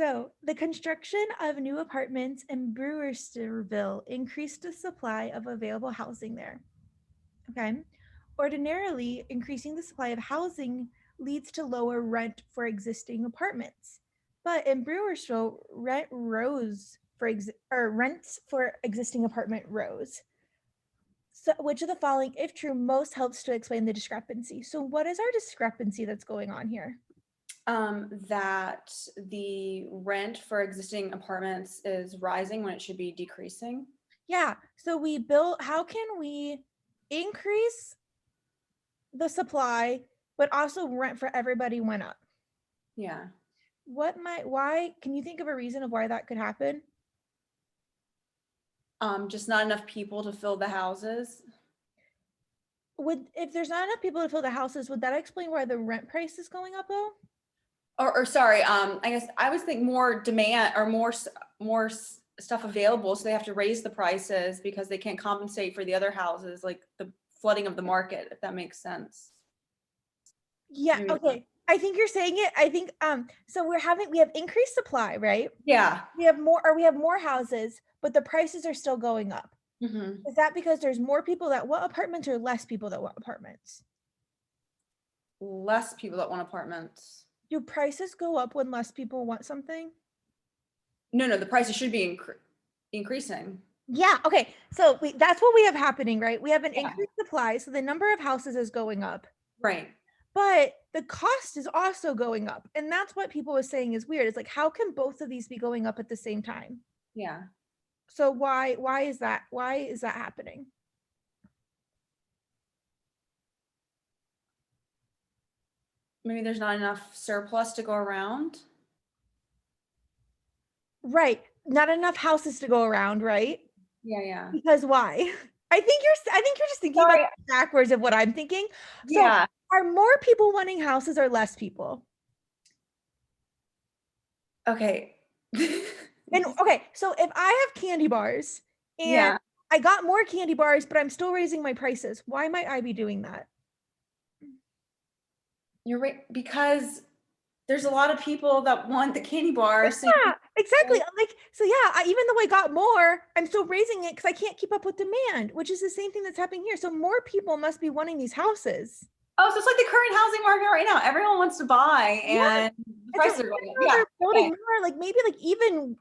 So the construction of new apartments in Brewersterville increased the supply of available housing there. Okay. Ordinarily, increasing the supply of housing leads to lower rent for existing apartments. But in Brewersville, rents for existing apartment rose. So which of the following, if true, most helps to explain the discrepancy? So what is our discrepancy that's going on here? That the rent for existing apartments is rising when it should be decreasing. Yeah. So how can we increase the supply, but also rent for everybody went up? Yeah. Why, can you think of a reason of why that could happen? Just not enough people to fill the houses. If there's not enough people to fill the houses, would that explain why the rent price is going up though? Or sorry, I guess I was thinking more demand or more stuff available, so they have to raise the prices because they can't compensate for the other houses, like the flooding of the market, if that makes sense. Yeah, Maybe. okay. I think you're saying it. I think so we have increased supply, right? Yeah. We have more houses, but the prices are still going up. Mm-hmm. Is that because there's more people that want apartments or less people that want apartments? Less people that want apartments. Do prices go up when less people want something? No, the prices should be increasing. Yeah, okay. So that's what we have happening, right? We have an Yeah. increased supply, so the number of houses is going up. Right. But the cost is also going up. And that's what people were saying is weird. It's like, how can both of these be going up at the same time? Yeah. So why is that? Why is that happening? Maybe there's not enough surplus to go around. Right. Not enough houses to go around, right? Yeah. Because why? I think you're just thinking about Sorry. backwards of what I'm thinking. So Yeah. are more people wanting houses or less people? Okay. And okay, so if I have candy bars and Yeah. I got more candy bars, but I'm still raising my prices, why might I be doing that? You're right, because there's a lot of people that want the candy bars. So Yeah, exactly. Like, so yeah, even though I got more, I'm still raising it because I can't keep up with demand, which is the same thing that's happening here. So more people must be wanting these houses. oh, so it's like the current housing market right now. Everyone wants to buy Yeah. and the And so prices are even going up. though Yeah. they're building Okay. more, like maybe like even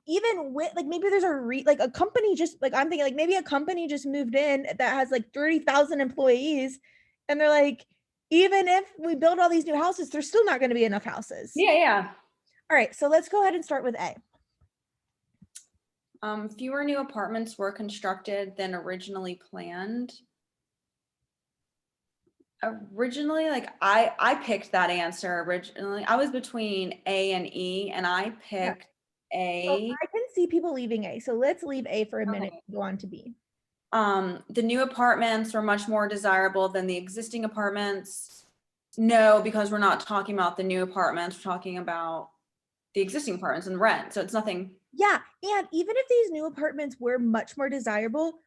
with like maybe there's like a company just like I'm thinking like maybe a company just moved in that has like 30,000 employees, and they're like, even if we build all these new houses, there's still not going to be enough houses. Yeah. All right, so let's go ahead and start with A. Fewer new apartments were constructed than originally planned. Originally, like I picked that answer originally. I was between A and E, and I Yeah. picked So A. I can see people leaving A. So let's leave A for a minute Okay. and go on to B. The new apartments were much more desirable than the existing apartments. No, because we're not talking about the new apartments. We're talking about the existing apartments and rent. So it's nothing. Yeah, and even if these new apartments were much more desirable,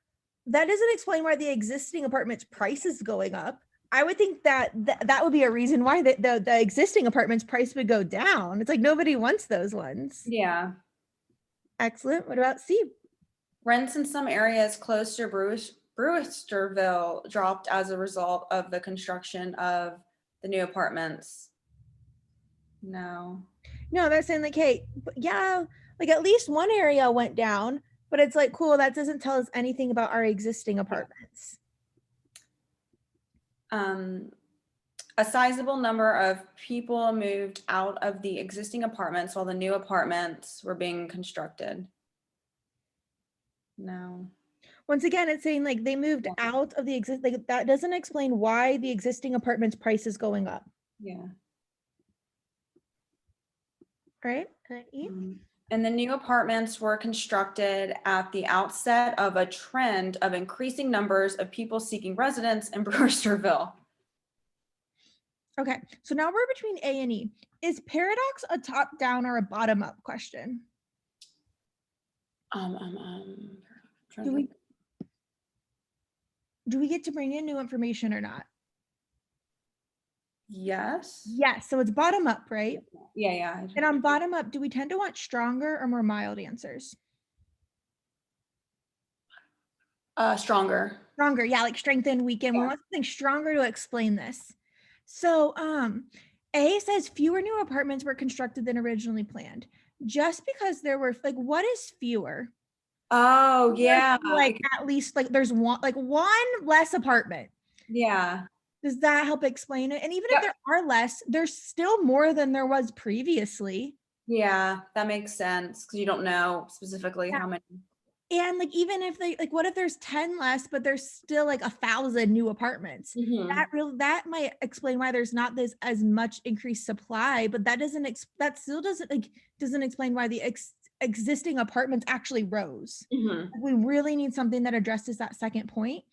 that doesn't explain why the existing apartment's price is going up. I would think that that would be a reason why the existing apartment's price would go down. It's like nobody wants those ones. Yeah. Excellent. What about C? Rents in some areas close to Brewisterville dropped as a result of the construction of the new apartments. No. No, they're saying like, hey, yeah, like at least one area went down, but it's like, cool, that doesn't tell us anything about our existing apartments. A sizable number of people moved out of the existing apartments while the new apartments were being constructed. No. Once again, it's saying like they moved out of the like that doesn't explain why the existing apartment's price is going up. Yeah. Right? And the new apartments were constructed at the outset of a trend of increasing numbers of people seeking residence in Brewersterville. Okay, so now we're between A and E. Is paradox a top down or a bottom up question? Do we get to bring in new information or not? Yes. Yes, so it's bottom up, right? Yeah. And on bottom up, do we tend to want stronger or more mild answers? Stronger. Stronger, yeah, like strengthen, weaken. We Yeah. want something stronger to explain this. So, A says fewer new apartments were constructed than originally planned. Just because there were like, what is fewer? Oh, yeah. Like at least like there's one less apartment. Yeah. Does that help explain it? And even if Yep. there are less, there's still more than there was previously. Yeah, that makes sense because you don't know specifically Yeah. how many. And like even if they like what if there's 10 less, but there's still like 1,000 new apartments? Mhm. That might explain why there's not this as much increased supply, but that still doesn't explain why the existing apartments actually rose. Mhm. We really need something that addresses that second point.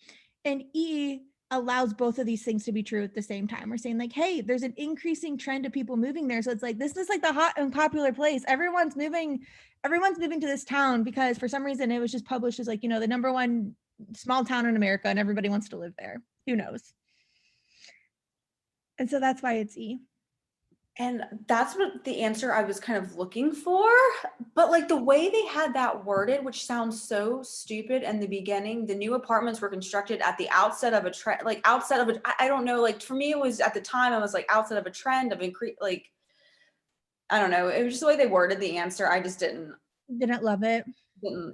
And E allows both of these things to be true at the same time. We're saying like, hey, there's an increasing trend of people moving there. So it's like this is like the hot and popular place. Everyone's moving to this town because for some reason it was just published as like, the number one small town in America and everybody wants to live there. Who knows? And so that's why it's E. And that's what the answer I was kind of looking for. But like the way they had that worded, which sounds so stupid in the beginning, the new apartments were constructed at the outset of a trend, like outset of a, I don't know, like for me, it was at the time, I was like outset of a trend of increase, like, I don't know. It was just the way they worded the answer. I just Didn't love it.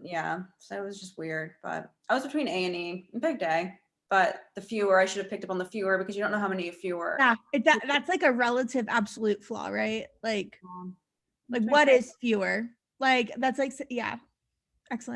yeah. So it was just weird. But I was between A and E and picked A. But the fewer, I should have picked up on the fewer because you don't know how many fewer. Yeah, that's like a relative absolute flaw, right? Like Um, what is fewer? Like that's like yeah.